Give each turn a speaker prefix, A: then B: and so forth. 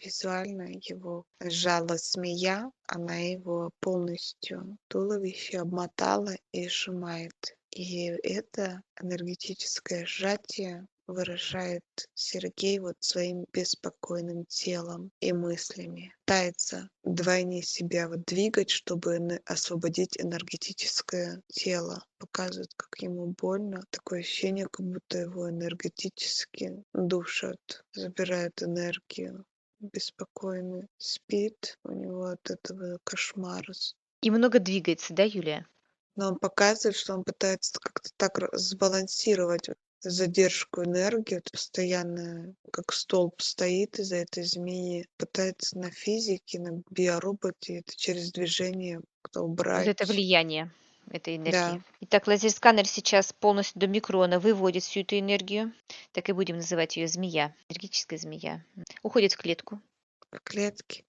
A: Визуально его сжала змея, она его полностью туловище обмотала и сжимает. И это энергетическое сжатие выражает Сергей вот своим беспокойным телом и мыслями. Пытается вдвойне себя вот двигать, чтобы освободить энергетическое тело. Показывает, как ему больно. Такое ощущение, как будто его энергетически душат, забирают энергию. Беспокойный, спит, у него от этого кошмар.
B: И много двигается, да, Юлия?
A: Но он показывает, что он пытается как-то так сбалансировать вот задержку энергии, вот постоянно как столб стоит из-за этой змеи, пытается на физике, на биороботе это через движение как-то
B: Вот это
A: убрать.
B: влияние этой энергии.
A: Да,
B: Итак, лазер-сканер сейчас полностью до микрона выводит всю эту энергию. Так и будем называть ее змея, энергетическая змея. Уходит в клетку.
A: по клетке.